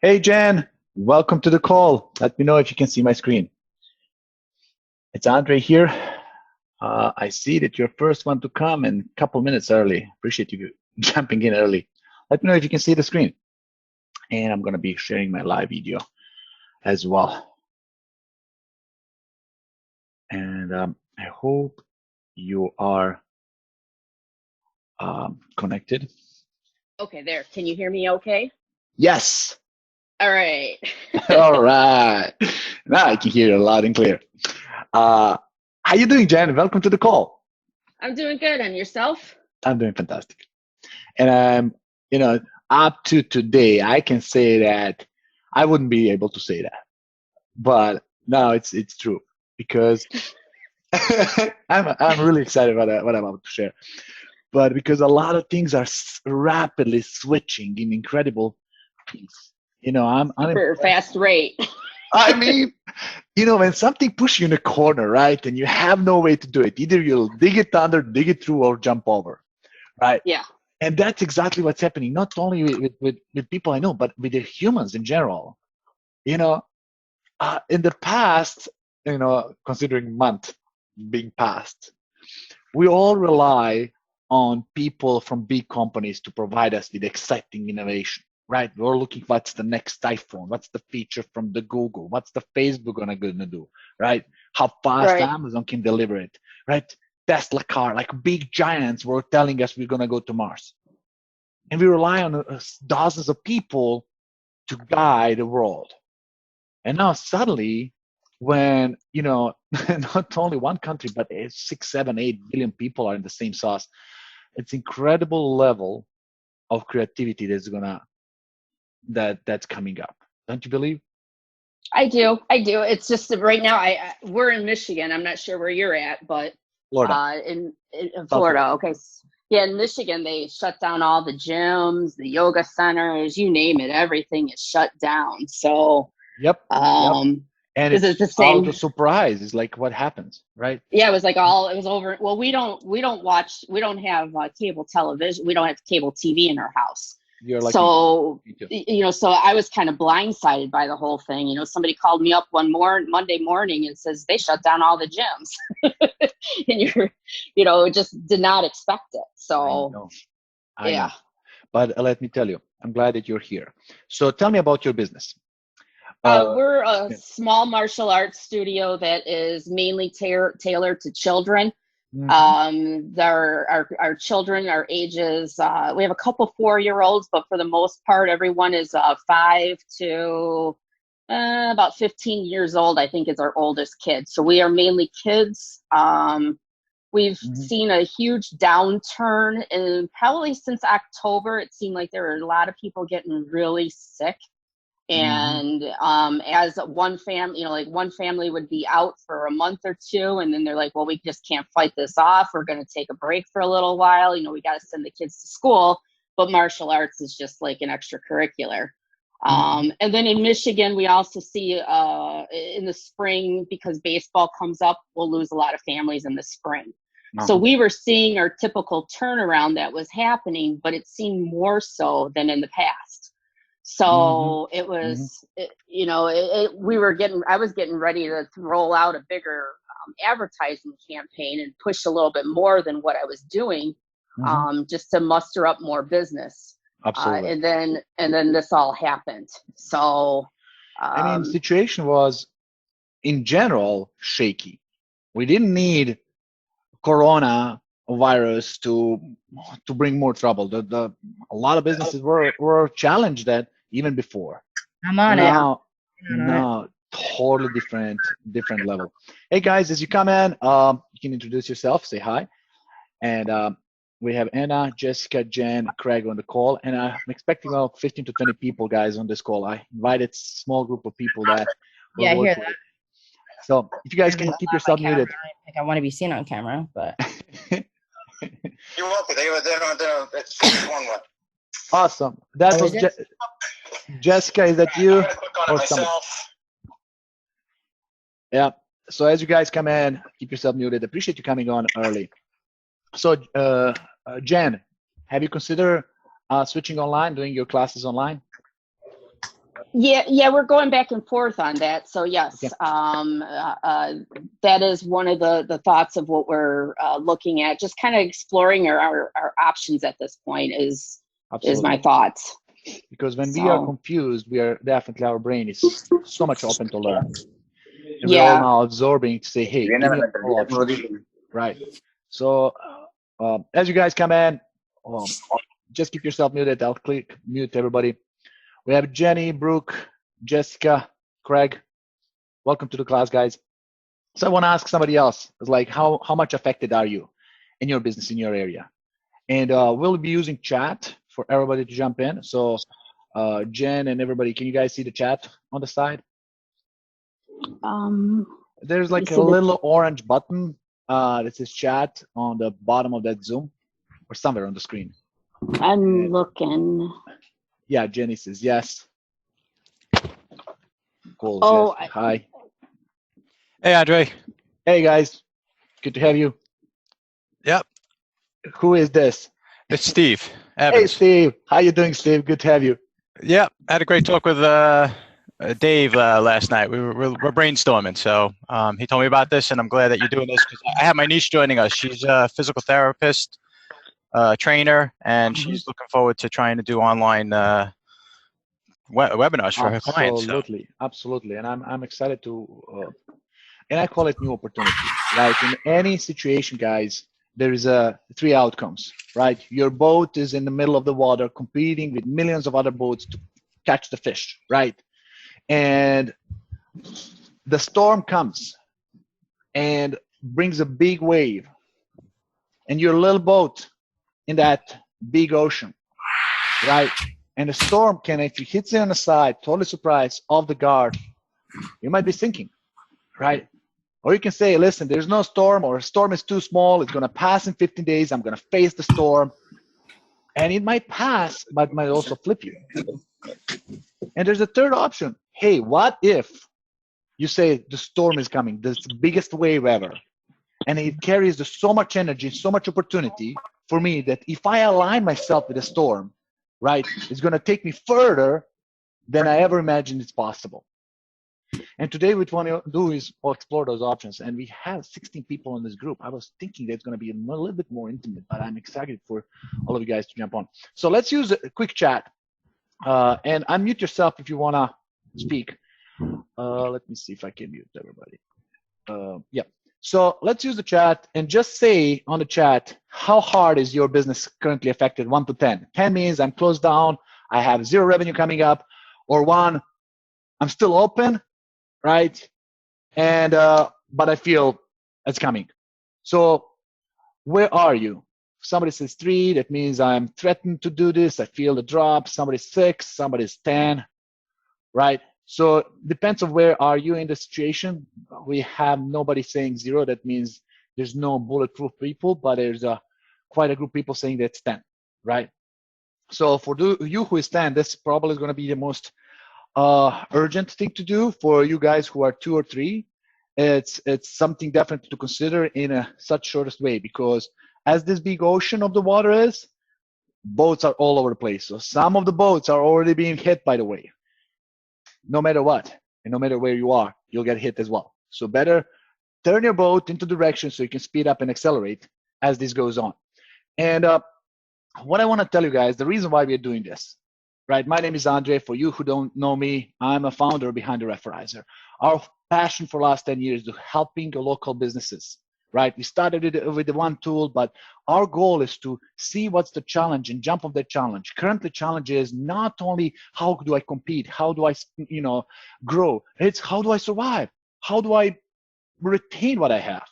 Hey Jan, welcome to the call. Let me know if you can see my screen. It's Andre here. I see that you're first one to come and a couple minutes early. Appreciate you jumping in early. Let me know if you can see the screen. And I'm going to be sharing my live video as well. And I hope you are connected. Okay, there. Can you hear me okay? Yes. All right. All right. Now I can hear you loud and clear. How you doing, Jan? Welcome to the call. I'm doing good. And yourself? I'm doing fantastic. And up to today, I can say that I wouldn't be able to say that, but now it's true because I'm really excited about what I'm about to share. But because a lot of things are rapidly switching in incredible pace, I'm Super impressed. fast rate. I mean, when something pushes you in a corner, right, and you have no way to do it, either you'll dig it under, dig it through, or jump over, right? Yeah. And that's exactly what's happening, not only with people I know, but with the humans in general. You know, in the past, considering month being past, we all rely on people from big companies to provide us with exciting innovation, right? We're looking what's the next iPhone, what's the feature from the Google, what's the Facebook gonna do, right? How fast Right. Amazon can deliver it, right? Tesla car, like big giants were telling us we're gonna go to Mars, and we rely on dozens of people to guide the world. And now suddenly, when not only one country but 6, 7, 8 billion people are in the same sauce, it's incredible level of creativity that's coming up. Don't you believe? I do. I do. It's just that right now we're in Michigan. I'm not sure where you're at, but Florida, in South Florida. Florida. Okay. Yeah, in Michigan they shut down all the gyms, the yoga centers, you name it. Everything is shut down. So Yep, yep. And is it it's the out of the same? surprise. It's like what happens, right? Yeah, it was it was over. Well, we don't have cable television. We don't have cable TV in our house. You're lucky. So, Me too. so I was kind of blindsided by the whole thing. Somebody called me up Monday morning and says they shut down all the gyms. And just did not expect it. I So, know. I yeah. know. But let me tell you, I'm glad that you're here. So tell me about your business. We're a Yeah. small martial arts studio that is mainly tailored to children. Mhm. Our children are ages, we have a couple 4-year-olds, but for the most part, everyone is 5 to about 15 years old, I think is our oldest kid. So we are mainly kids. We've Mhm. seen a huge downturn in probably since October. It seemed like there were a lot of people getting really sick. Mhm. And as one family, like one family would be out for a month or two, and then they're like, well, we just can't fight this off, we're going to take a break for a little while, we got to send the kids to school, but martial arts is just like an extracurricular. Mhm. And then in Michigan we also see in the spring, because baseball comes up, we'll lose a lot of families in the spring. So Uh-huh. we were seeing our typical turnaround that was happening, but it seemed more so than in the past. Mhm. So it Mhm. was, I was getting ready to roll out a bigger advertising campaign and push a little bit more than what I was doing, Mhm. just to muster up more business. Absolutely. And then this all happened. So, I mean, um, situation was in general shaky. We didn't need corona virus to bring more trouble. The a lot of businesses were challenged that even before. I'm on it. Now I'm on it. now totally different level. Hey guys, as you come in, you can introduce yourself, say hi, and we have Anna, Jessica, Jen, Craig on the call, and I'm expecting about 15 to 20 people, guys, on this call. I invited small group of people that we're Yeah, I hear working that. with. So if you guys There's a can lot keep on my yourself camera. I muted. don't think I want to be seen on camera, but You won't be. They don't. It's one. Awesome. That oh, was is it? Jessica. Is that I'm you gonna click on it or somebody? myself. Yeah. So as you guys come in, keep yourself muted. Appreciate you coming on early. So, Jen, have you considered switching online, doing your classes online? Yeah, we're going back and forth on that. So yes, Okay. that is one of the thoughts of what we're looking at. Just kind of exploring our options at this point is Absolutely. my thoughts. Because when we are confused, we are definitely, our brain is so much open to learn. And we're all now absorbing to say, hey, give me all options. Right. So as you guys come in, just keep yourself muted. I'll click mute everybody. We have Jenny, Brooke, Jessica, Craig. Welcome to the class, guys. So I want to ask somebody else, like how much affected are you in your business, in your area? And we'll be using chat for everybody to jump in. So Jen and everybody, can you guys see the chat on the side? There's like a little orange button that says chat on the bottom of that Zoom or somewhere on the screen. I'm looking. Yeah, Jenny says yes. Cool. Oh, Yes. Hi. Hey, Andre. Hey, guys. Good to have you. Yep. Who is this? It's Steve Evans. Hey, Steve. How you doing, Steve? Good to have you. Yep. I had a great talk with Dave last night. We're brainstorming. So he told me about this, and I'm glad that you're doing this because I have my niece joining us. She's a physical therapist, trainer, and she's looking forward to trying to do online webinars for her clients. So. Absolutely. And I'm excited to, and I call it new opportunity. Like in any situation, guys, there is three outcomes, right? Your boat is in the middle of the water competing with millions of other boats to catch the fish, right? And the storm comes and brings a big wave, and your little boat in that big ocean, right? And the storm can, if it hits you on the side, totally surprised, off the guard, you might be sinking, right? Or you can say, listen, there's no storm, or a storm is too small, it's gonna pass in 15 days, I'm gonna face the storm. And it might pass, but might also flip you. And there's a third option. Hey, what if you say the storm is coming, the biggest wave ever, and it carries so much energy, so much opportunity for me that if I align myself with the storm, right, it's gonna take me further than I ever imagined it's possible. And today what we want to do is explore those options. And we have 16 people in this group. I was thinking that it's going to be a little bit more intimate, but I'm excited for all of you guys to jump on. So let's use a quick chat. And unmute yourself if you want to speak. Let me see if I can mute everybody. Yeah. So let's use the chat and just say on the chat, how hard is your business currently affected, 1 to 10? 10 means I'm closed down, I have 0 revenue coming up, or 1, I'm still open, right? And but I feel it's coming. So where are you? Somebody says 3, that means I'm threatened to do this. I feel the drop. Somebody's 6, somebody's 10, right? So depends on where are you in the situation. We have nobody saying 0. That means there's no bulletproof people, but there's quite a group of people saying that's 10, right? So for you who is 10, this probably is going to be the most urgent thing to do. For you guys who are 2 or 3, it's something definitely to consider in a such shortest way, because as this big ocean of the water is, boats are all over the place. So some of the boats are already being hit by the wave. No matter what, and no matter where you are, you'll get hit as well. So better turn your boat into direction so you can speed up and accelerate as this goes on. And what I want to tell you guys, the reason why we're doing this, right? My name is Andre. For you who don't know me, I'm a founder behind the Referrizer. Our passion for the last 10 years is helping local businesses, right? We started with the one tool, but our goal is to see what's the challenge and jump on that challenge. Currently, challenge is not only how do I compete, how do I, grow. It's how do I survive? How do I retain what I have?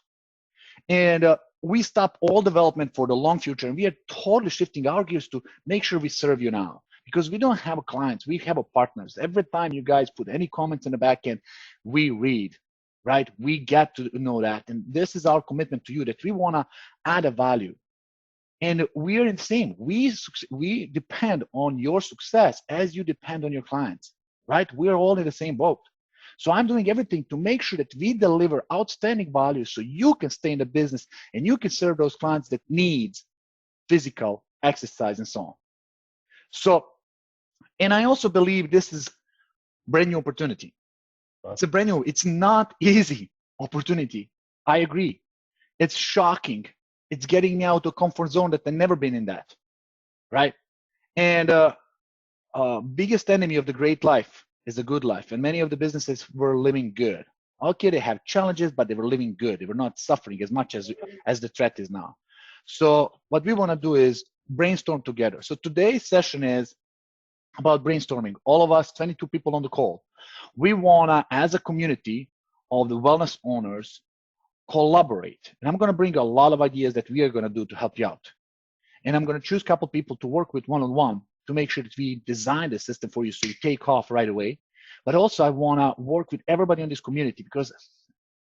And we stop all development for the long future, and we are totally shifting our gears to make sure we serve you now. Because we don't have clients, we have partners. Every time you guys put any comments in the back end, we read, right? We get to know that. And this is our commitment to you, that we want to add a value. And we are in the same. We depend on your success as you depend on your clients, right? We're all in the same boat. So I'm doing everything to make sure that we deliver outstanding value so you can stay in the business and you can serve those clients that need physical exercise and so on. So, and I also believe this is brand new opportunity. It's a brand new, it's not easy opportunity. I agree. It's shocking. It's getting me out of a comfort zone that I've never been in that, right? And biggest enemy of the great life is a good life. And many of the businesses were living good. Okay, they have challenges, but they were living good. They were not suffering as much as the threat is now. So what we want to do is brainstorm together. So today's session is about brainstorming. All of us, 22 people on the call, we want to, as a community of the wellness owners, collaborate. And I'm going to bring a lot of ideas that we are going to do to help you out. And I'm going to choose a couple people to work with one-on-one to make sure that we design the system for you so you take off right away. But also I want to work with everybody in this community because,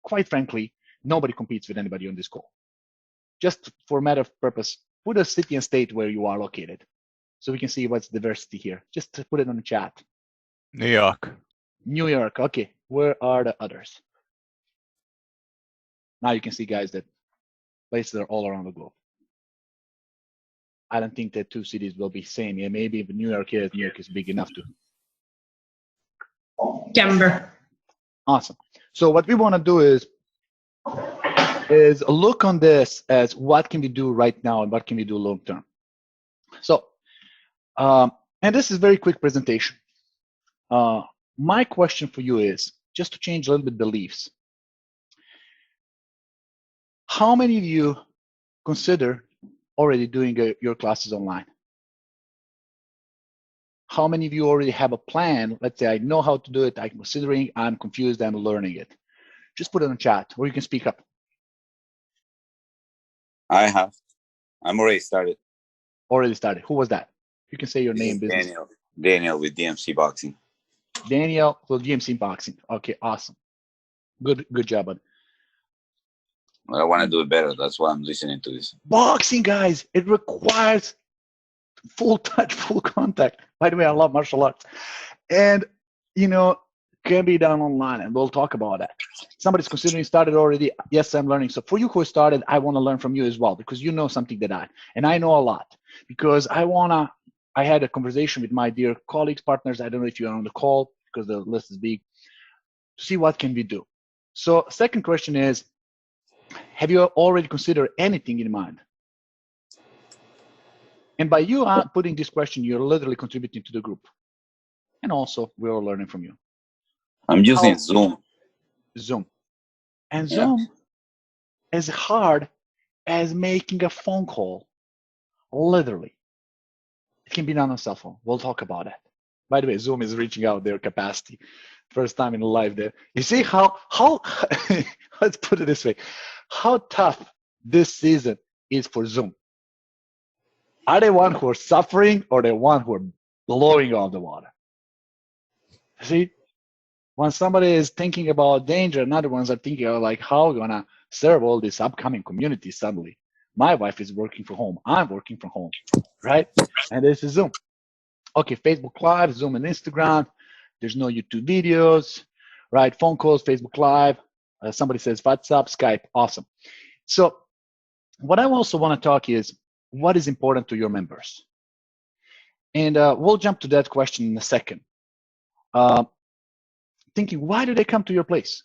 quite frankly, nobody competes with anybody on this call. Just for a matter of purpose, put a city and state where you are located so we can see what's diversity here. Just to put it on the chat. New York. New York. Okay. Where are the others? Now you can see, guys, that places are all around the globe. I don't think that two cities will be same. Yeah, maybe if New York is big enough to. Denver. Awesome. So what we want to do is look on this as what can we do right now and what can we do long term. So, and this is very quick presentation. My question for you is just to change a little bit beliefs. How many of you consider already doing your classes online? How many of you already have a plan? Let's say I know how to do it, I'm considering, I'm confused, I'm learning it. Just put it in the chat or you can speak up. I have. I'm already started. Already started. Who was that? You can say your This name, is business. Daniel with DMC Boxing. Daniel with DMC Boxing. Okay, awesome. Good job, bud. Well, I want to do it better. That's why I'm listening to this. Boxing, guys, it requires full touch, full contact. By the way, I love martial arts. And, can be done online, and we'll talk about that. Somebody's considering started already. Yes, I'm learning. So for you who started, I want to learn from you as well, because you know something that I know a lot, because I had a conversation with my dear colleagues, partners. I don't know if you're on the call because the list is big, to see what can we do. So second question is, have you already considered anything in mind? And by you putting this question, you're literally contributing to the group. And also, we're all learning from you. I'm using Zoom. Zoom. And Zoom is hard as making a phone call, literally. It can be done on a cell phone. We'll talk about that. By the way, Zoom is reaching out their capacity. First time in live there. You see how let's put it this way, how tough this season is for Zoom. Are they one who are suffering or the one who are blowing off the water? See, when somebody is thinking about danger, another ones are thinking of like how we're gonna serve all this upcoming community suddenly. My wife is working from home. I'm working from home, right? And this is Zoom. Okay, Facebook Live, Zoom and Instagram. There's no YouTube videos, right? Phone calls, Facebook Live. Somebody says WhatsApp, Skype. Awesome. So what I also want to talk is what is important to your members. And we'll jump to that question in a second. Thinking, why do they come to your place?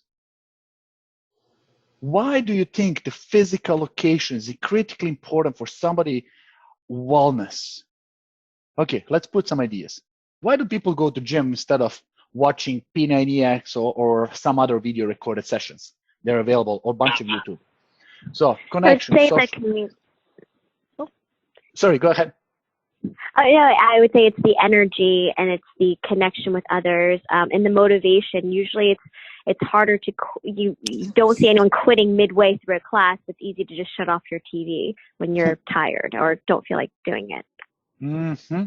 Why do you think the physical location is critically important for somebody wellness? Okay, let's put some ideas. Why do people go to gym instead of watching P90X or some other video recorded sessions? They're available, or a bunch of YouTube. So connection. Sorry, go ahead. I would say it's the energy and it's the connection with others and the motivation. Usually it's harder to, you don't see anyone quitting midway through a class. It's easy to just shut off your TV when you're tired or don't feel like doing it. Mm-hmm.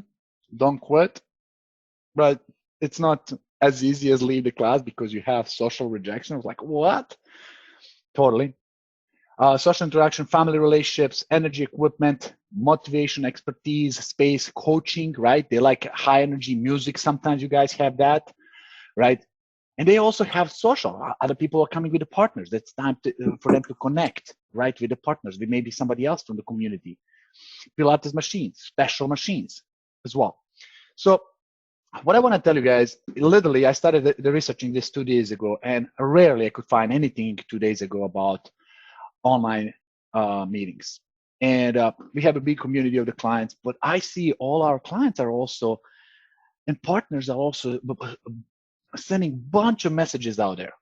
Don't quit. But it's not as easy as leave the class because you have social rejection. It's like, what? Totally. Social interaction, family relationships, energy, equipment, motivation, expertise, space, coaching, right? They like high energy music. Sometimes you guys have that, right? And they also have social. Other people are coming with the partners. That's time for them to connect, right, with the partners, with maybe somebody else from the community. Pilates machines, special machines as well. So what I want to tell you guys, literally, I started the researching this 2 days ago, and rarely I could find anything 2 days ago about online meetings. And we have a big community of the clients, but I see all our clients are also, and partners are also sending a bunch of messages out there.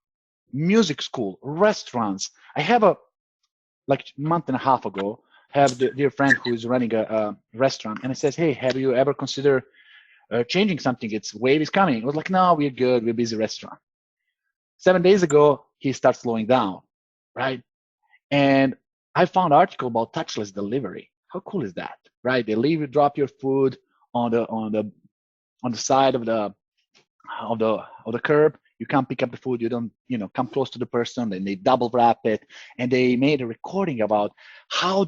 Music school, restaurants. I have like month and a half ago, have the dear friend who is running a restaurant, and it says, hey, have you ever considered changing something? Its wave is coming. I was like, no, we're good. We're busy restaurant. 7 days ago, he starts slowing down, right? And I found an article about touchless delivery. How cool is that, right? They leave you, drop your food on the side of the curb. You can't pick up the food. You don't, come close to the person. And they double wrap it. And they made a recording about how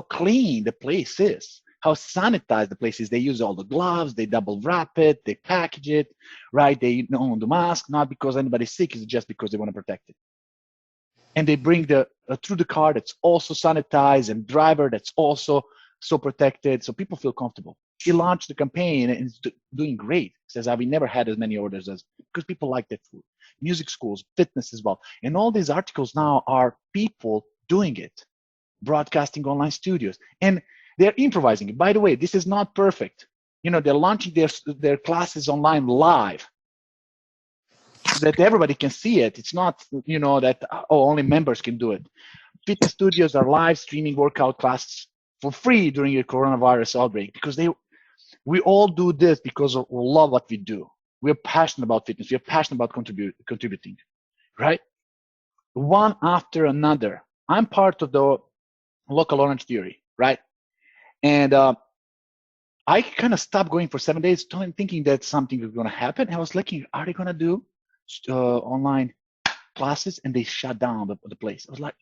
clean the place is, how sanitized the place is. They use all the gloves. They double wrap it. They package it, right? They own the mask, not because anybody's sick. It's just because they want to protect it. And they bring through the car that's also sanitized, and driver that's also so protected, so people feel comfortable. He launched the campaign and it's doing great. He says, we never had as many orders because people like that food. Music schools, fitness as well. And all these articles now are people doing it, broadcasting online studios. And they're improvising. By the way, this is not perfect. They're launching their classes online live so that everybody can see it. It's not, that only members can do it. Fitness studios are live streaming workout classes for free during the coronavirus outbreak, because we all do this because we love what we do. We're passionate about fitness. We're passionate about contributing, right? One after another. I'm part of the local Orange Theory, right? And I kind of stopped going for 7 days, thinking that something was going to happen. I was looking, are they going to do online classes? And they shut down the place. I was like,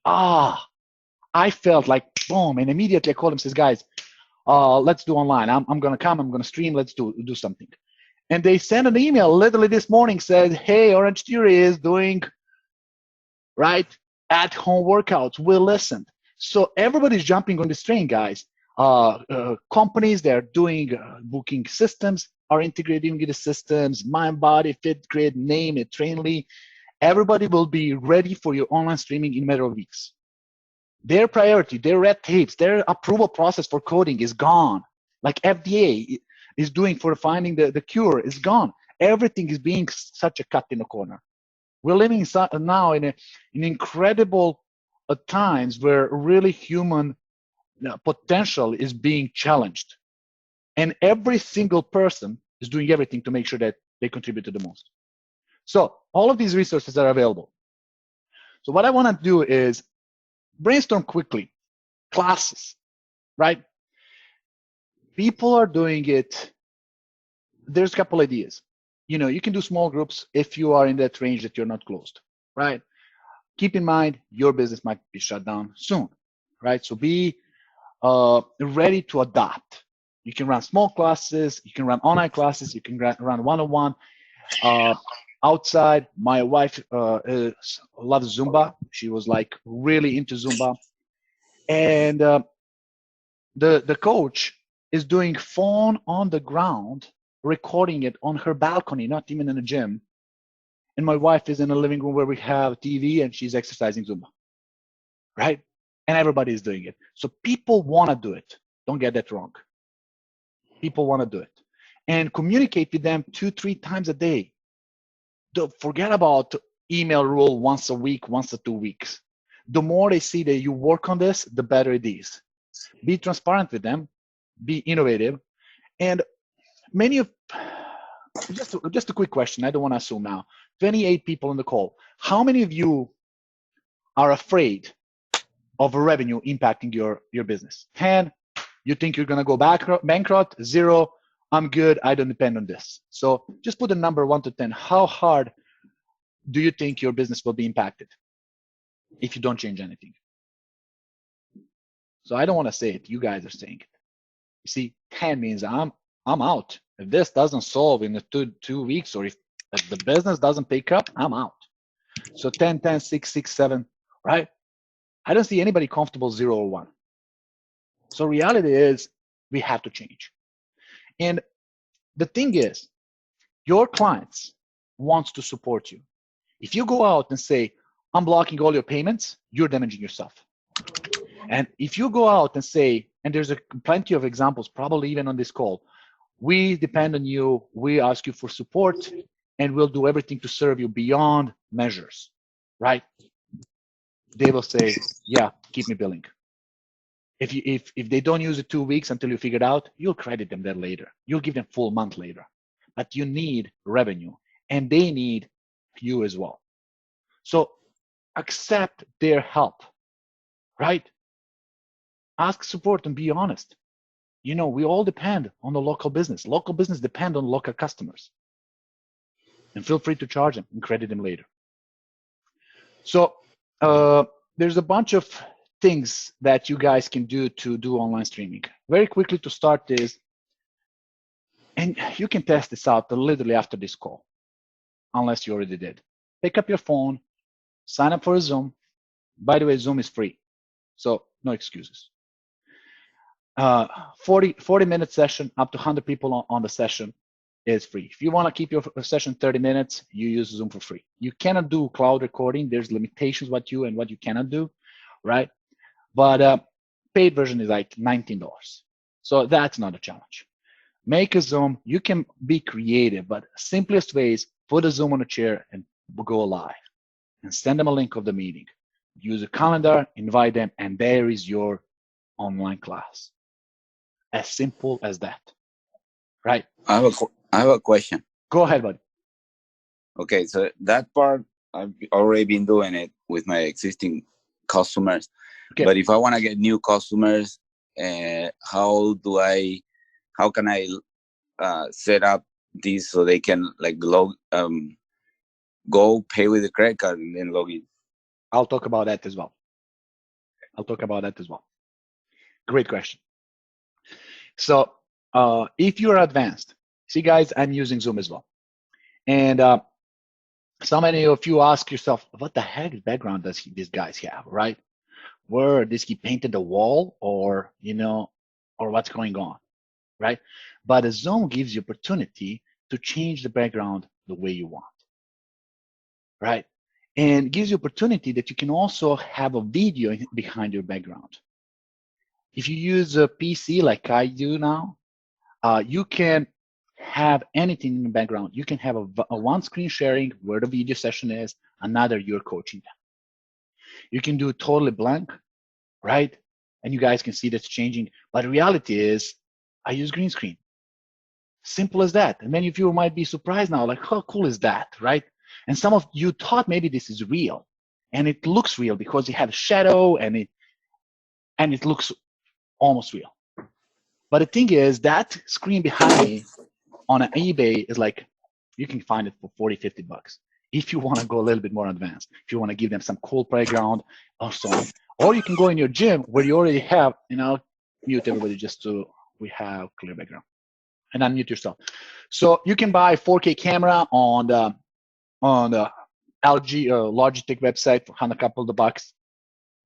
I felt like boom, and immediately I called him, says, guys, let's do online. I'm gonna come, I'm gonna stream, let's do something. And they sent an email literally this morning, said, hey, Orange Theory is doing at home workouts. We listened. So everybody's jumping on this train, guys. Companies, they're doing booking systems, are integrating the systems, Mind Body, Fit Grid, name it, Trainly. Everybody will be ready for your online streaming in a matter of weeks. Their priority, their red tapes, their approval process for coding is gone. Like FDA is doing for finding the cure is gone. Everything is being such a cut in the corner. We're living now in incredible times where really human potential is being challenged. And every single person is doing everything to make sure that they contribute to the most. So all of these resources are available. So what I want to do is brainstorm quickly. Classes, right? People are doing it. There's a couple ideas. You can do small groups if you are in that range that you're not closed, right? Keep in mind, your business might be shut down soon, right? So be ready to adapt. You can run small classes. You can run online classes. You can run one-on-one. Outside, my wife loves Zumba. She was like really into Zumba. And the coach is doing phone on the ground, recording it on her balcony, not even in a gym. And my wife is in a living room where we have TV and she's exercising Zumba, right? And everybody is doing it. So people want to do it. Don't get that wrong. People want to do it. And communicate with them 2-3 times a day. Don't forget about email rule once a week, once a 2 weeks. The more they see that you work on this, the better it is. Be transparent with them. Be innovative. And just a quick question. I don't want to assume now. 28 people on the call. How many of you are afraid of revenue impacting your business? 10, you think you're going to go bankrupt? 0, I'm good. I don't depend on this. So just put a number 1 to 10. How hard do you think your business will be impacted if you don't change anything? So I don't want to say it. You guys are saying it. You see, 10 means I'm out. If this doesn't solve in the 2 weeks, or if the business doesn't pick up, I'm out. So 10, 10, 6, 6, 7, right? I don't see anybody comfortable 0 or 1. So reality is we have to change. And the thing is, your clients wants to support you. If you go out and say, I'm blocking all your payments, you're damaging yourself. And if you go out and say, and there's plenty of examples, probably even on this call, we depend on you, we ask you for support, and we'll do everything to serve you beyond measures, right? They will say, yeah, keep me billing. If they don't use it 2 weeks until you figure it out, you'll credit them that later. You'll give them full month later. But you need revenue, and they need you as well. So accept their help, right? Ask support and be honest. You know, we all depend on the local business. Local business depend on local customers. And feel free to charge them and credit them later. So there's a bunch of things that you guys can do to do online streaming. Very quickly to start is, and you can test this out literally after this call, unless you already did. Pick up your phone, sign up for a Zoom. By the way, Zoom is free, so no excuses. 40-minute session, up to 100 people on the session is free. If you want to keep your session 30 minutes, you use Zoom for free. You cannot do cloud recording. There's limitations what you cannot do, right? But paid version is like $19. So that's not a challenge. Make a Zoom. You can be creative, but simplest way is put a Zoom on a chair and go live and send them a link of the meeting. Use a calendar, invite them, and there is your online class. As simple as that, right? I have a question. Go ahead, buddy. Okay, so that part, I've already been doing it with my existing customers. Okay. But if I want to get new customers, how can I set up this so they can like go pay with a credit card and then log in? I'll talk about that as well. Great question. So if you're advanced, see guys, I'm using Zoom as well. And so many of you ask yourself, what the heck background does these guys have, right? Where does he painted the wall, or or what's going on, right? But a Zoom gives you opportunity to change the background the way you want, right? And gives you opportunity that you can also have a video behind your background. If you use a PC like I do now, you can have anything in the background. You can have a one screen sharing where the video session is, another you're coaching them. You can do totally blank, right? And you guys can see that's changing. But the reality is, I use green screen. Simple as that. And many of you might be surprised now, like, how cool is that, right? And some of you thought maybe this is real. And it looks real because it has shadow and it looks almost real. But the thing is, that screen behind me on an eBay is like, you can find it for 40, 50 bucks. If you want to go a little bit more advanced, if you want to give them some cool playground or so on. Or you can go in your gym where you already have, mute everybody just so we have clear background. And unmute yourself. So you can buy a 4K camera on the LG Logitech website for a couple of bucks.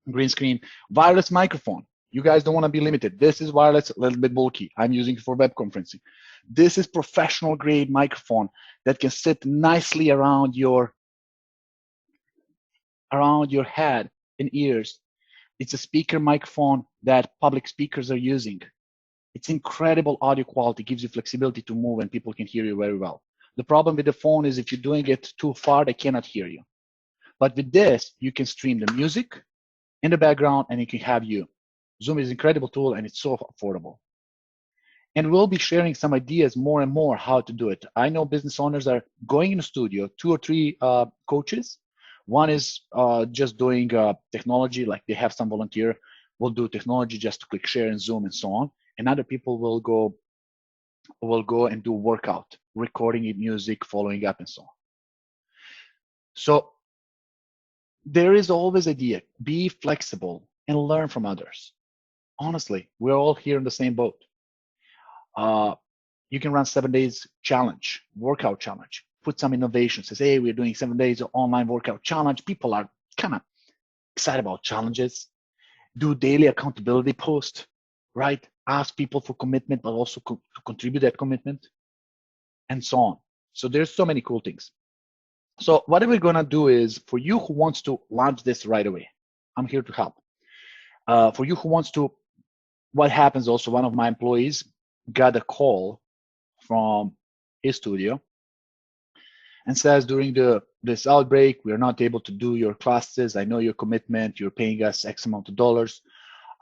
Green screen, wireless microphone. You guys don't want to be limited. This is wireless, a little bit bulky. I'm using it for web conferencing. This is professional grade microphone that can sit nicely around your head and ears. It's a speaker microphone that public speakers are using. It's incredible audio quality, gives you flexibility to move and people can hear you very well. The problem with the phone is if you're doing it too far, they cannot hear you. But with this, you can stream the music in the background and it can have you. Zoom is an incredible tool and it's so affordable. And we'll be sharing some ideas more and more how to do it. I know business owners are going in the studio, 2 or 3 coaches. One is just doing technology, like they have some volunteer, will do technology just to click share in Zoom and so on. And other people will go and do workout, recording music, following up and so on. So there is always idea, be flexible and learn from others. Honestly, we're all here in the same boat. You can run 7 days challenge, workout challenge, put some innovation, says, hey, we're doing 7 days of online workout challenge. People are kind of excited about challenges. Do daily accountability post, right? ask people for commitment, but also to contribute that commitment, and so on. So there's so many cool things. So what we're gonna do is, for you who wants to launch this right away, I'm here to help. For you who wants to, what happens also, one of my employees got a call from his studio and says, during this outbreak, we are not able to do your classes. I know your commitment. You're paying us X amount of dollars.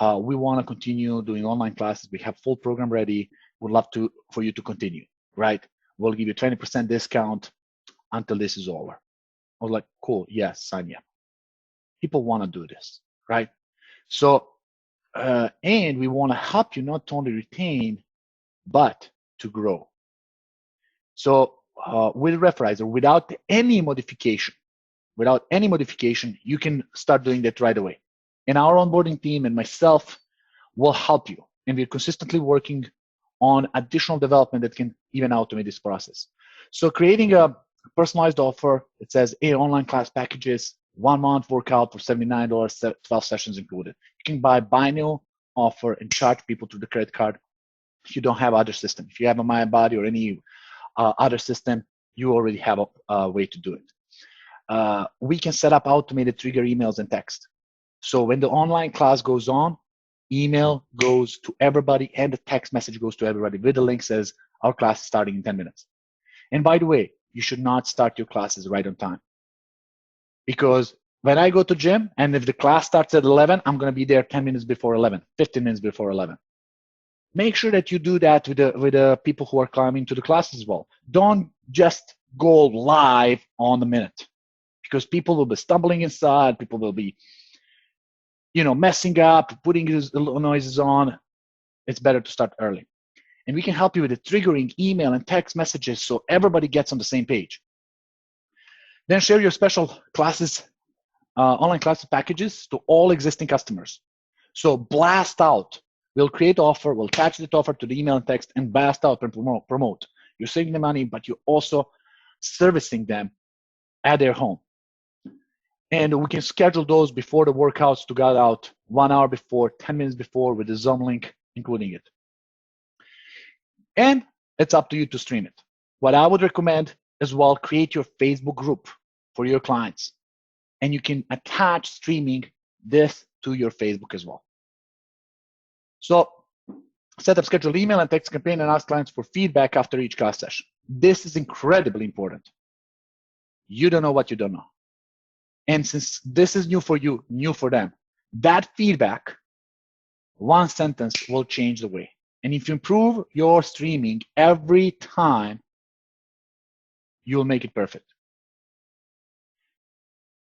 We want to continue doing online classes. We have full program ready. Would love for you to continue, right? We'll give you 20% discount until this is over. I was like, cool, yes, sign me up. People want to do this, right? So, and we want to help you not only retain, but to grow. So with Referrizer, without any modification, you can start doing that right away. And our onboarding team and myself will help you. And we're consistently working on additional development that can even automate this process. So creating a personalized offer that says, hey, online class packages, 1 month workout for $79, 12 sessions included. You can buy new offer and charge people through the credit card if you don't have other system. If you have a MyBody or any other system, you already have a way to do it. We can set up automated trigger emails and text. So when the online class goes on, email goes to everybody and the text message goes to everybody with the link says, our class is starting in 10 minutes. And by the way, you should not start your classes right on time. Because when I go to gym and if the class starts at 11, I'm going to be there 10 minutes before 11, 15 minutes before 11. Make sure that you do that with the people who are coming to the class as well. Don't just go live on the minute, because people will be stumbling inside. People will be, messing up, putting these little noises on. It's better to start early. And we can help you with the triggering email and text messages so everybody gets on the same page. Then share your special classes, online classes packages to all existing customers. So blast out. We'll create offer, we'll attach that offer to the email and text and blast out and promote. You're saving the money, but you're also servicing them at their home. And we can schedule those before the workouts to get out 1 hour before, 10 minutes before with the Zoom link, including it. And it's up to you to stream it. What I would recommend as well, create your Facebook group for your clients. And you can attach streaming this to your Facebook as well. So set up scheduled email and text campaign and ask clients for feedback after each class session. This is incredibly important. You don't know what you don't know. And since this is new for you, new for them, that feedback, one sentence will change the way. And if you improve your streaming every time, you'll make it perfect.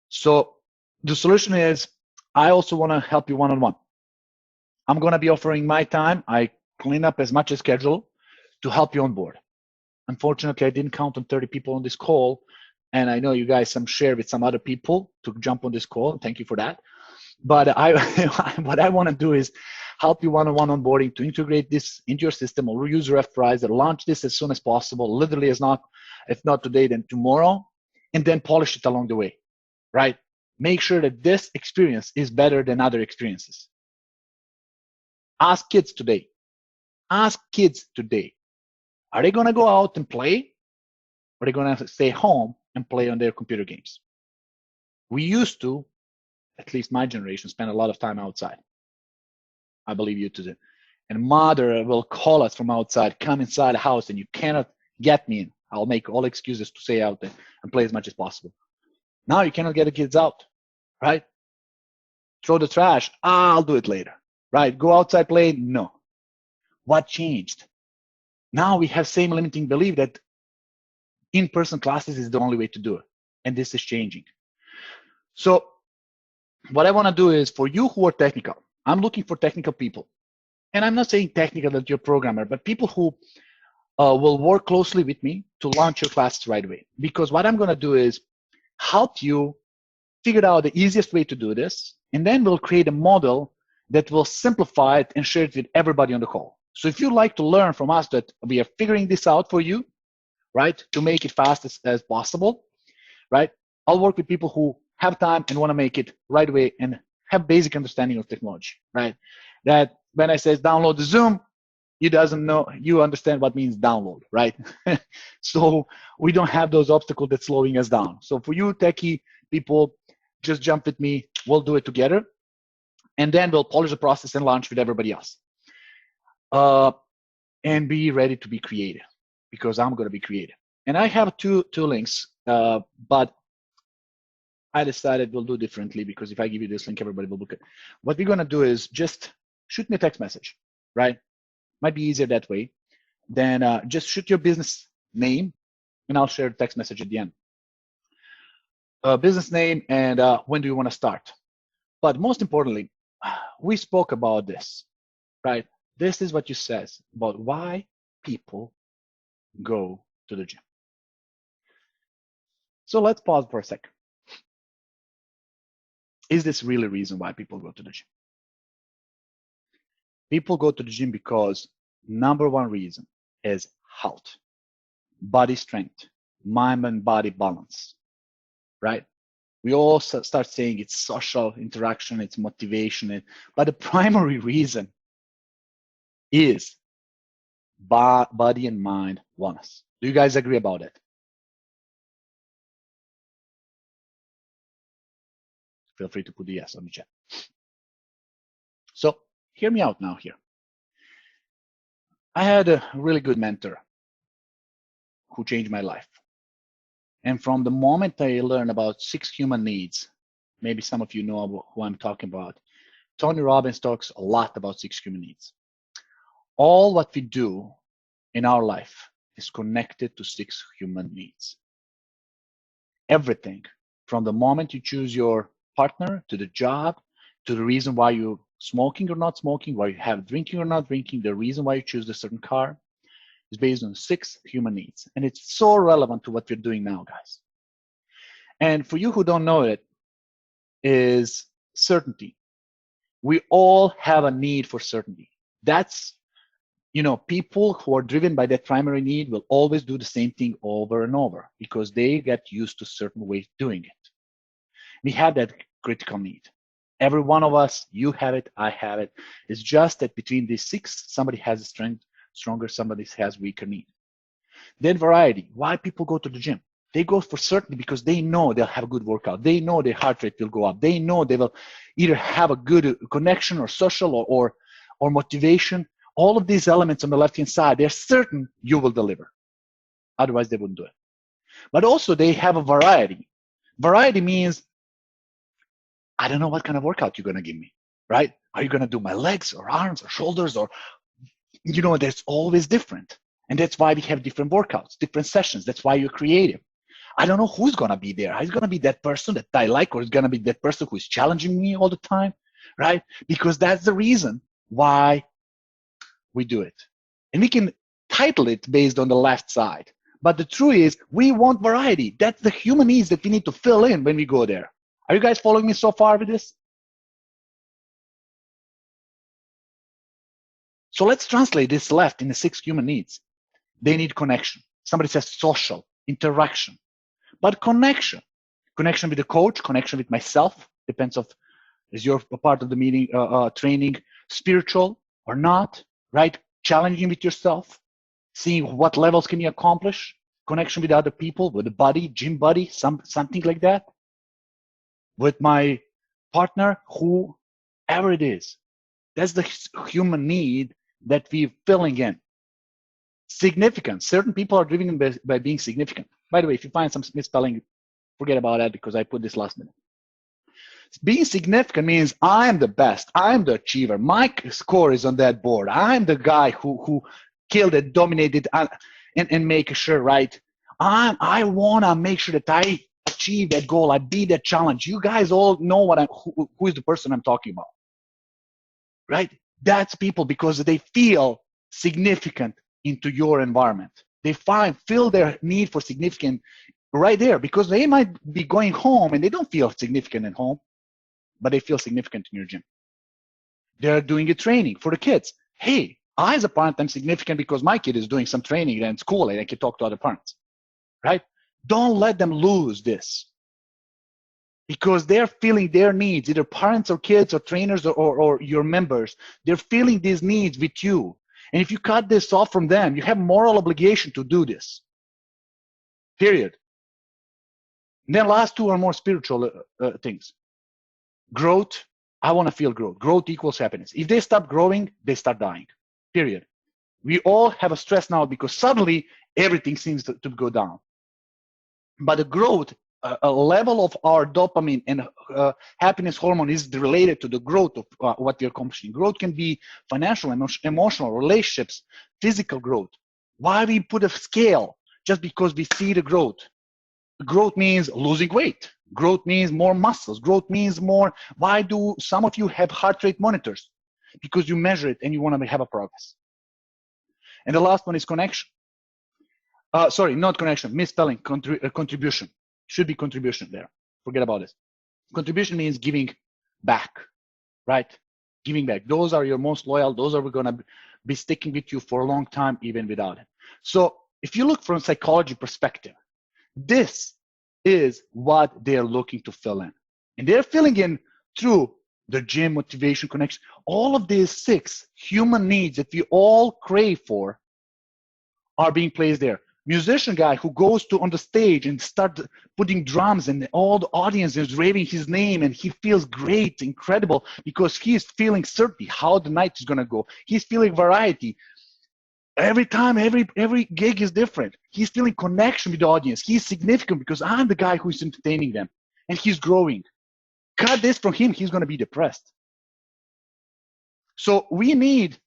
So the solution is, I also want to help you one-on-one. I'm going to be offering my time. I clean up as much as schedule to help you on board. Unfortunately, I didn't count on 30 people on this call. And I know you guys share with some other people to jump on this call. Thank you for that. But what I want to do is help you one-on-one onboarding to integrate this into your system or use Referrizer, launch this as soon as possible, literally if not today, then tomorrow, and then polish it along the way, right? Make sure that this experience is better than other experiences. Ask kids today. Are they going to go out and play? Or are they going to stay home and play on their computer games? We used to, at least my generation, spend a lot of time outside. I believe you too. And mother will call us from outside, come inside the house, and you cannot get me in. I'll make all excuses to stay out there and play as much as possible. Now you cannot get the kids out, right? Throw the trash. I'll do it later, right? Go outside, play. No. What changed? Now we have same limiting belief that in-person classes is the only way to do it. And this is changing. So what I want to do is, for you who are technical, I'm looking for technical people. And I'm not saying technical that you're a programmer, but people who will work closely with me to launch your classes right away. Because what I'm going to do is help you figure out the easiest way to do this. And then we'll create a model that will simplify it and share it with everybody on the call. So if you'd like to learn from us that we are figuring this out for you, right, to make it fast as possible, right, I'll work with people who have time and want to make it right away and have basic understanding of technology, right? That when I say download the Zoom, you doesn't know, you understand what means download, right? So we don't have those obstacles that's slowing us down. So for you techie people, just jump with me. We'll do it together. And then we'll polish the process and launch with everybody else. And be ready to be creative, because I'm going to be creative. And I have two links, but I decided we'll do differently, because if I give you this link, everybody will book it. What we're going to do is just shoot me a text message, right? Might be easier that way. Then just shoot your business name, and I'll share a text message at the end. Business name and when do you want to start. But most importantly, we spoke about this, right? This is what you says about why people go to the gym. So let's pause for a second. Is this really a reason why people go to the gym? People go to the gym because number one reason is health, body strength, mind and body balance, right? We all start saying it's social interaction, it's motivation, but the primary reason is body and mind wellness. Do you guys agree about it? Feel free to put the yes on the chat. So hear me out now here. I had a really good mentor who changed my life. And from the moment I learned about 6 human needs, maybe some of you know who I'm talking about, Tony Robbins talks a lot about 6 human needs. All what we do in our life is connected to 6 human needs. Everything, from the moment you choose your partner, to the job, to the reason why you're smoking or not smoking, why you have drinking or not drinking, the reason why you choose a certain car, is based on 6 human needs. And it's so relevant to what we're doing now, guys. And for you who don't know it, is certainty. We all have a need for certainty. That's, people who are driven by that primary need will always do the same thing over and over, because they get used to certain ways of doing it. We have that critical need. Every one of us, you have it, I have it. It's just that between these 6, somebody has a strength stronger, somebody has weaker need. Then variety. Why people go to the gym? They go for certainty because they know they'll have a good workout. They know their heart rate will go up. They know they will either have a good connection or social or motivation. All of these elements on the left-hand side, they're certain you will deliver. Otherwise, they wouldn't do it. But also, they have a variety. Variety means, I don't know what kind of workout you're going to give me, right? Are you going to do my legs or arms or shoulders or, that's always different. And that's why we have different workouts, different sessions. That's why you're creative. I don't know who's going to be there. Is it going to be that person that I like, or is it going to be that person who is challenging me all the time, right? Because that's the reason why we do it. And we can title it based on the left side. But the truth is, we want variety. That's the human needs that we need to fill in when we go there. Are you guys following me so far with this? So let's translate this left in the 6 human needs. They need connection. Somebody says social, interaction. But connection with the coach, connection with myself, depends on is your part of the meeting, training spiritual or not, right? Challenging with yourself, seeing what levels can you accomplish, connection with other people, with the buddy, gym buddy, something like that. With my partner, whoever it is. That's the human need that we're filling in. Significant. Certain people are driven by being significant. By the way, if you find some misspelling, forget about that because I put this last minute. Being significant means I'm the best. I'm the achiever. My score is on that board. I'm the guy who killed it, dominated, and make sure, right? I want to make sure that I achieve that goal. I beat that challenge. You guys all know who is the person I'm talking about, right? That's people because they feel significant into your environment. They feel their need for significant right there because they might be going home and they don't feel significant at home, but they feel significant in your gym. They're doing a training for the kids. Hey, I as a parent, I'm significant because my kid is doing some training and it's cool and I can talk to other parents, right? Don't let them lose this because they're feeling their needs, either parents or kids or trainers or your members. They're feeling these needs with you. And if you cut this off from them, you have moral obligation to do this. Period. And then last two are more spiritual things. Growth. I want to feel growth. Growth equals happiness. If they stop growing, they start dying. Period. We all have a stress now because suddenly everything seems to go down. But the growth, a level of our dopamine and happiness hormone is related to the growth of what we're accomplishing. Growth can be financial, emotional, relationships, physical growth. Why we put a scale? Just because we see the growth. Growth means losing weight. Growth means more muscles. Growth means more. Why do some of you have heart rate monitors? Because you measure it and you want to have a progress. And the last one is connection. Sorry, not connection, misspelling, contribution. Should be contribution there. Forget about it. Contribution means giving back, right? Giving back. Those are your most loyal. Those are going to be sticking with you for a long time, even without it. So if you look from a psychology perspective, this is what they're looking to fill in. And they're filling in through the gym, motivation, connection. All of these 6 human needs that we all crave for are being placed there. Musician guy who goes to on the stage and start putting drums and all the audience is raving his name and he feels great, incredible, because he's feeling certainty how the night is going to go. He's feeling variety. Every time, every gig is different. He's feeling connection with the audience. He's significant because I'm the guy who's entertaining them and he's growing. Cut this from him, he's going to be depressed. So we need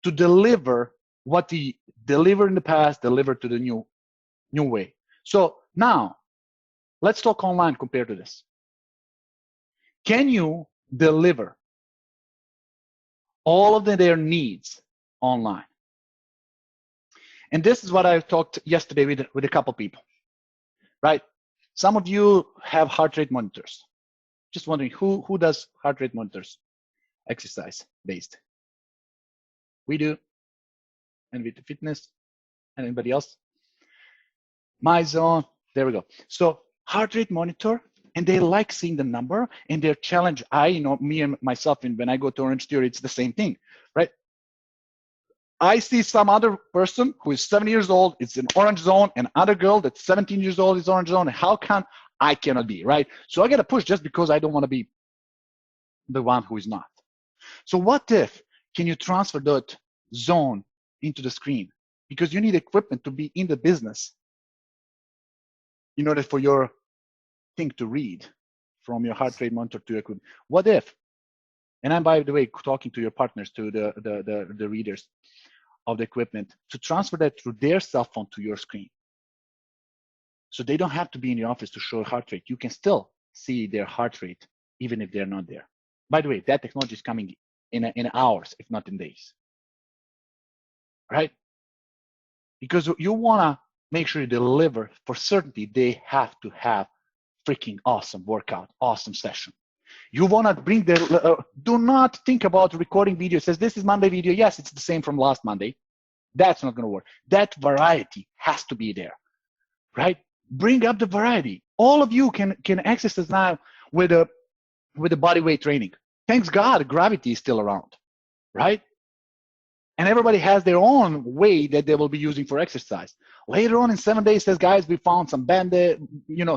to deliver what he delivered in the past, deliver to the new way. So now, let's talk online compared to this. Can you deliver all of their needs online? And this is what I talked yesterday with a couple people, right? Some of you have heart rate monitors. Just wondering, who does heart rate monitors? Exercise based. We do. And with the fitness. And anybody else? My zone. There we go. So heart rate monitor, and they like seeing the number, and their challenge. Me and myself, and when I go to Orange Theory, it's the same thing, right? I see some other person who is 7 years old, it's in orange zone, and other girl that's 17 years old is orange zone. How can I cannot be, right? So I got to push just because I don't want to be the one who is not. So what if, can you transfer that zone into the screen? Because you need equipment to be in the business in order for your thing to read from your heart rate monitor to your equipment. What if, and I'm, by the way, talking to your partners, to the readers of the equipment, to transfer that through their cell phone to your screen. So they don't have to be in the office to show heart rate. You can still see their heart rate, even if they're not there. By the way, that technology is coming in hours, if not in days. Right? Because you want to make sure you deliver for certainty, they have to have freaking awesome workout, awesome session. You want to bring do not think about recording video. It says this is Monday video. Yes, it's the same from last Monday. That's not going to work. That variety has to be there, right? Bring up the variety. All of you can access this now with the body weight training. Thanks God, gravity is still around, right? And everybody has their own way that they will be using for exercise. Later on in 7 days, says, guys, we found some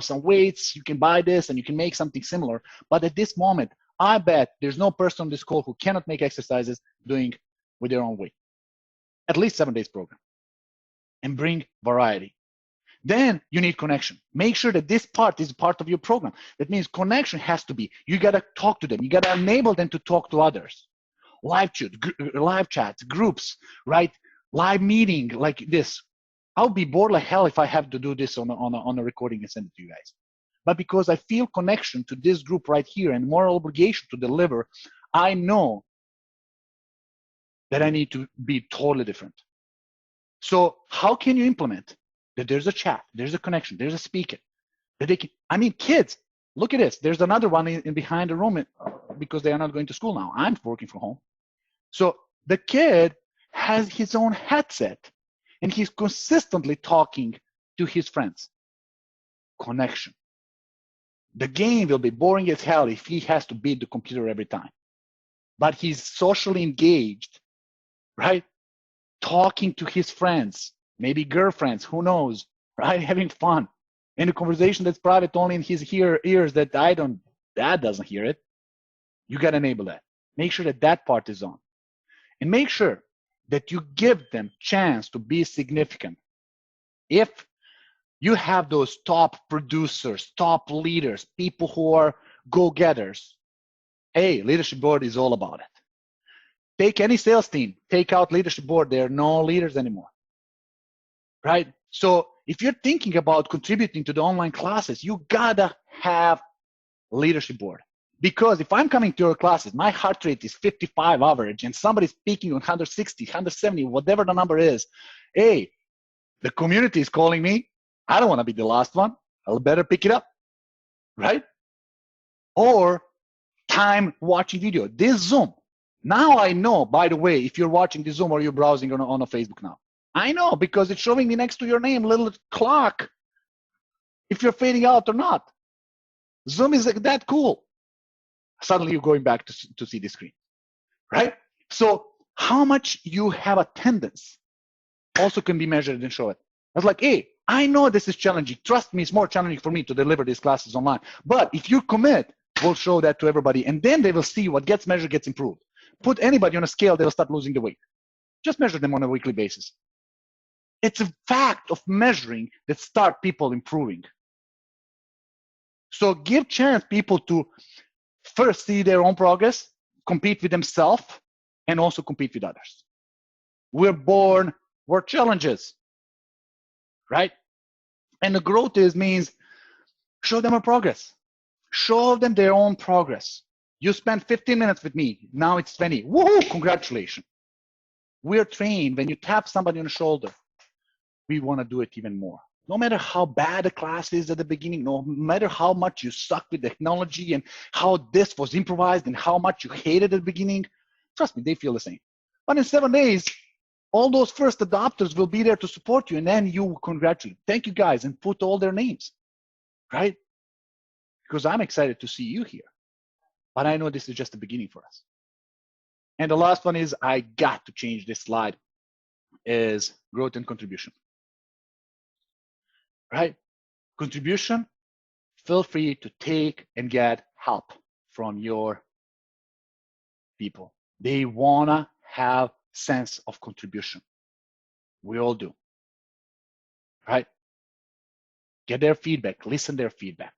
some weights. You can buy this and you can make something similar. But at this moment, I bet there's no person on this call who cannot make exercises doing with their own weight. At least 7 days program. And bring variety. Then you need connection. Make sure that this part is part of your program. That means connection has to be. You got to talk to them. You got to enable them to talk to others. Live chats, groups, right? Live meeting like this. I'll be bored like hell if I have to do this on a recording and send it to you guys. But because I feel connection to this group right here and moral obligation to deliver, I know that I need to be totally different. So how can you implement that? There's a chat, there's a connection, there's a speaker. That they can, kids, look at this. There's another one in behind the room because they are not going to school now. I'm working from home. So the kid has his own headset and he's consistently talking to his friends. Connection. The game will be boring as hell if he has to beat the computer every time. But he's socially engaged, right? talking to his friends, maybe girlfriends, who knows, right? Having fun in a conversation that's private only in his ears that Dad doesn't hear it. You got to enable that. Make sure that that part is on. And make sure that you give them chance to be significant. If you have those top producers, top leaders, people who are go-getters, hey, leadership board is all about it. Take any sales team, take out leadership board, there are no leaders anymore, right? So if you're thinking about contributing to the online classes, you gotta have leadership board. Because if I'm coming to your classes, my heart rate is 55 average, and somebody's speaking on 160, 170, whatever the number is, hey, the community is calling me. I don't want to be the last one. I'll better pick it up, right? Or time watching video. This Zoom. Now I know, by the way, if you're watching the Zoom or you're browsing on a Facebook now. I know because it's showing me next to your name, little clock, if you're fading out or not. Zoom is that cool. Suddenly you're going back to see the screen, right? So how much you have attendance also can be measured and show it. I was like, hey, I know this is challenging. Trust me, it's more challenging for me to deliver these classes online. But if you commit, we'll show that to everybody. And then they will see what gets measured gets improved. Put anybody on a scale, they will start losing the weight. Just measure them on a weekly basis. It's a fact of measuring that start people improving. So give chance people to first see their own progress, compete with themselves, and also compete with others. We're born for challenges, right? And the growth means show them a progress. Show them their own progress. You spent 15 minutes with me, now it's 20. Woohoo, congratulations. We're trained, when you tap somebody on the shoulder, we want to do it even more. No matter how bad the class is at the beginning, no matter how much you suck with technology and how this was improvised and how much you hated at the beginning, trust me, they feel the same. But in 7 days, all those first adopters will be there to support you, and then you will congratulate. Thank you guys, and put all their names, right? Because I'm excited to see you here. But I know this is just the beginning for us. And the last one is, I got to change this slide, is growth and contribution. Right? Contribution, feel free to take and get help from your people. They wanna have sense of contribution. We all do, right? Get their feedback, listen to their feedback,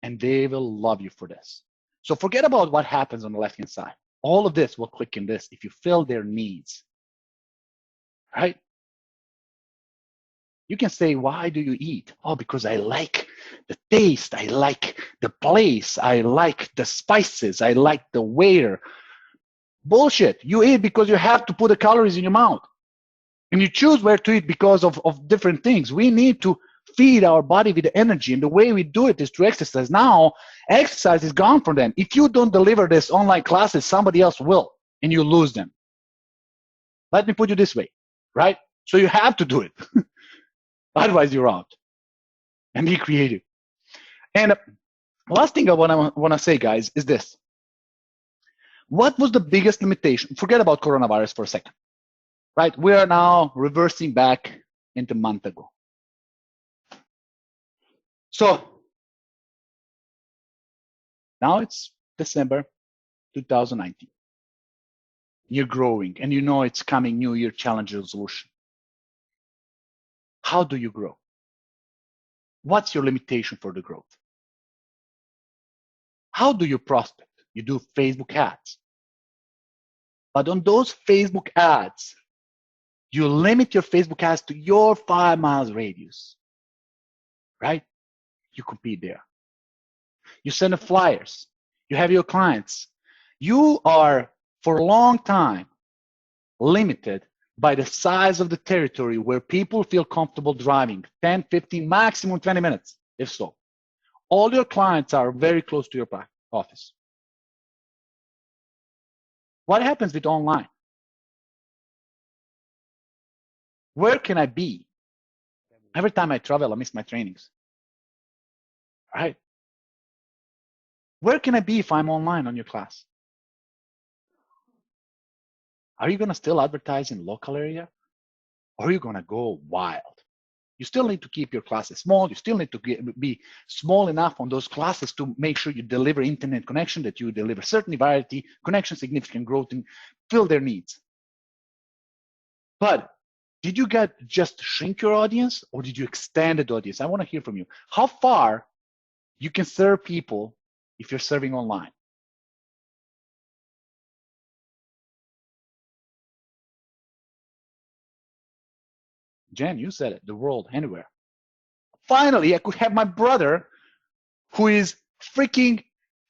and they will love you for this. So forget about what happens on the left-hand side. All of this will click in this if you fill their needs, right? You can say, why do you eat? Oh, because I like the taste. I like the place. I like the spices. I like the waiter. Bullshit. You eat because you have to put the calories in your mouth. And you choose where to eat because of different things. We need to feed our body with the energy. And the way we do it is through exercise. Now, exercise is gone from them. If you don't deliver this online classes, somebody else will, and you lose them. Let me put you this way, right? So you have to do it. Otherwise, you're out. And be creative. And last thing I want to say, guys, is this. What was the biggest limitation? Forget about coronavirus for a second, right? We are now reversing back into a month ago. So now it's December 2019. You're growing, and you know it's coming New Year challenge resolution. How do you grow? What's your limitation for the growth? How do you prospect? You do Facebook ads. But on those Facebook ads, you limit your Facebook ads to your 5 miles radius, right? You compete there. You send the flyers. You have your clients. You are, for a long time, limited by the size of the territory where people feel comfortable driving 10, 15, maximum 20 minutes, if so. All your clients are very close to your office. What happens with online? Where can I be? Every time I travel, I miss my trainings, right? Where can I be if I'm online on your class? Are you going to still advertise in local area? Or are you going to go wild? You still need to keep your classes small. You still need to be small enough on those classes to make sure you deliver internet connection, that you deliver certain variety, connection, significant growth, and fill their needs. But did you just shrink your audience, or did you extend the audience? I want to hear from you. How far you can serve people if you're serving online? Jen, you said it, the world, anywhere. Finally, I could have my brother, who is freaking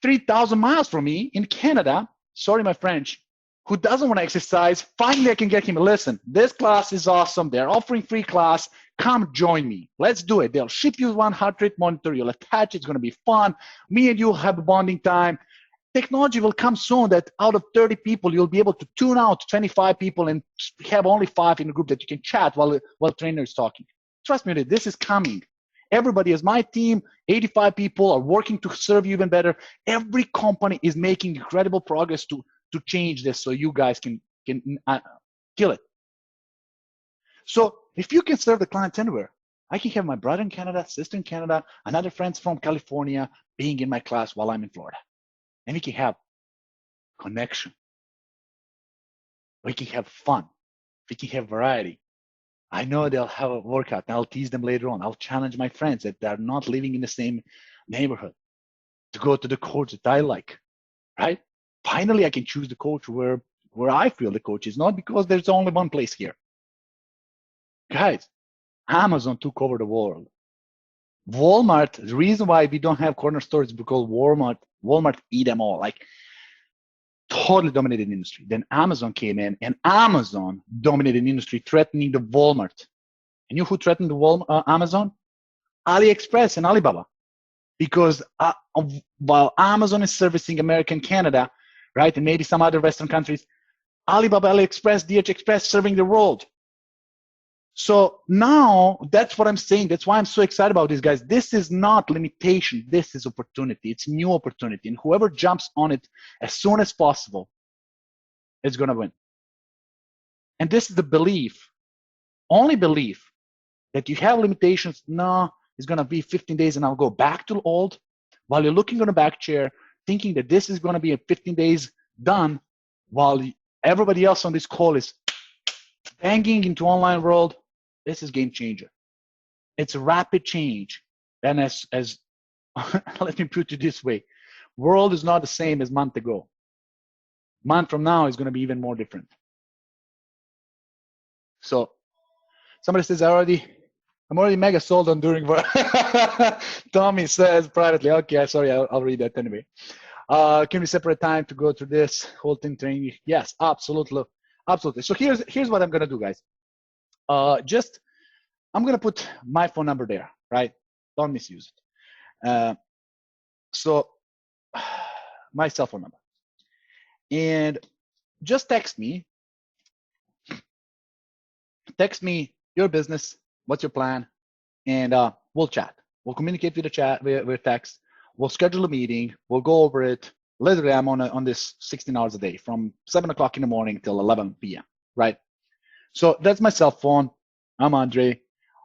3,000 miles from me in Canada, sorry my French, who doesn't want to exercise. Finally, I can get him, listen, this class is awesome. They're offering free class. Come join me. Let's do it. They'll ship you one heart rate monitor. You'll attach it. It's going to be fun. Me and you will have a bonding time. Technology will come soon that out of 30 people, you'll be able to tune out 25 people and have only 5 in a group that you can chat while trainer is talking. Trust me, this is coming. Everybody is my team. 85 people are working to serve you even better. Every company is making incredible progress to change this so you guys can kill it. So if you can serve the clients anywhere, I can have my brother in Canada, sister in Canada, another friends from California being in my class while I'm in Florida. And we can have connection. We can have fun. We can have variety. I know they'll have a workout, and I'll tease them later on. I'll challenge my friends that they're not living in the same neighborhood to go to the coach that I like, right? Finally, I can choose the coach where I feel the coach is, not because there's only one place here. Guys, Amazon took over the world. Walmart, the reason why we don't have corner stores is because Walmart eat them all, like totally dominated the industry. Then Amazon came in, and Amazon dominated the industry, threatening the Walmart. And you know who threatened the Amazon? AliExpress and Alibaba. Because while Amazon is servicing America and Canada, right, and maybe some other Western countries, Alibaba, AliExpress, DH Express serving the world. So now that's what I'm saying. That's why I'm so excited about this, guys. This is not limitation. This is opportunity. It's new opportunity. And whoever jumps on it as soon as possible is going to win. And this is the belief, only belief, that you have limitations. No, it's going to be 15 days and I'll go back to old, while you're looking on the back chair, thinking that this is going to be a 15 days done, while everybody else on this call is banging into online world. This is game changer. It's a rapid change. And as let me put it this way, world is not the same as month ago. Month from now is going to be even more different. So somebody says, I'm already mega sold on doing what Tommy says privately. Okay, sorry, I'll read that anyway. Can we separate time to go through this whole thing training? Yes, absolutely. Absolutely. So here's what I'm going to do, guys. I'm going to put my phone number there, right? Don't misuse it. So my cell phone number. And just text me your business, what's your plan, and we'll chat. We'll communicate with the chat, with text. We'll schedule a meeting. We'll go over it. Literally, I'm on this 16 hours a day, from 7 o'clock in the morning till 11 p.m., right? So that's my cell phone. I'm Andre.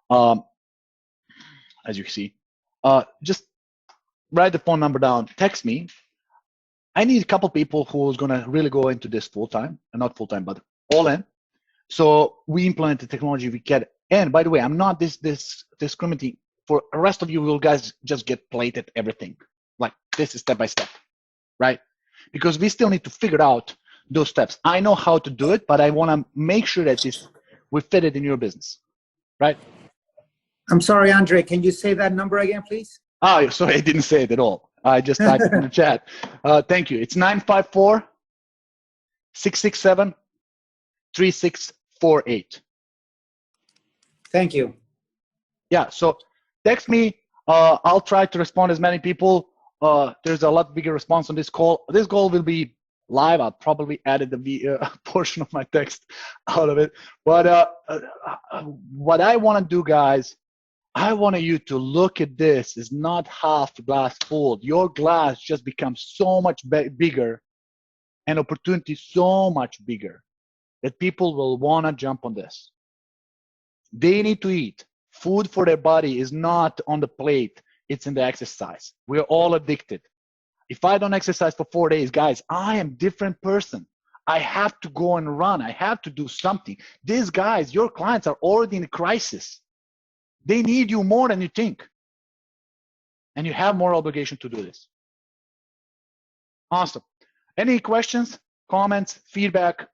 As you can see, just write the phone number down. Text me. I need a couple people who's going to really go into this full-time, not full-time, but all in. So we implement the technology we get. And by the way, I'm not this discriminating. For the rest of you, will guys just get plated everything. Like, this is step by step, right? Because we still need to figure out those steps. I know how to do it, but I want to make sure that we fit it in your business, right? I'm sorry, Andre, can you say that number again, please? Oh, sorry, I didn't say it at all. I just typed it in the chat. Thank you. It's 954-667-3648. Thank you. Yeah, so text me. I'll try to respond as many people. There's a lot bigger response on this call. This call will be live. I'll probably added the portion of my text out of it. But what I want to do, guys, I want you to look at this as not half glass full. Your glass just becomes so much bigger, and opportunity so much bigger. that people will want to jump on this. They need to eat. Food for their body is not on the plate, it's in the exercise. We're all addicted. If I don't exercise for 4 days, guys, I am a different person. I have to go and run. I have to do something. These guys, your clients, are already in a crisis. They need you more than you think. And you have more obligation to do this. Awesome. Any questions, comments, feedback,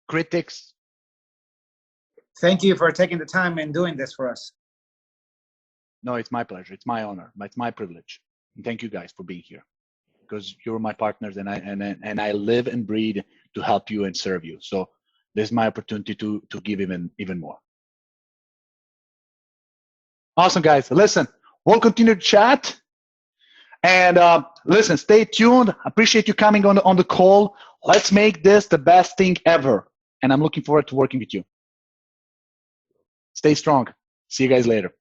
critics? Thank you for taking the time and doing this for us. No, it's my pleasure. It's my honor. It's my privilege. And thank you guys for being here, because you're my partners, and I live and breathe to help you and serve you. So this is my opportunity to give even more. Awesome, guys. Listen, we'll continue to chat. And listen, stay tuned. Appreciate you coming on the call. Let's make this the best thing ever. And I'm looking forward to working with you. Stay strong. See you guys later.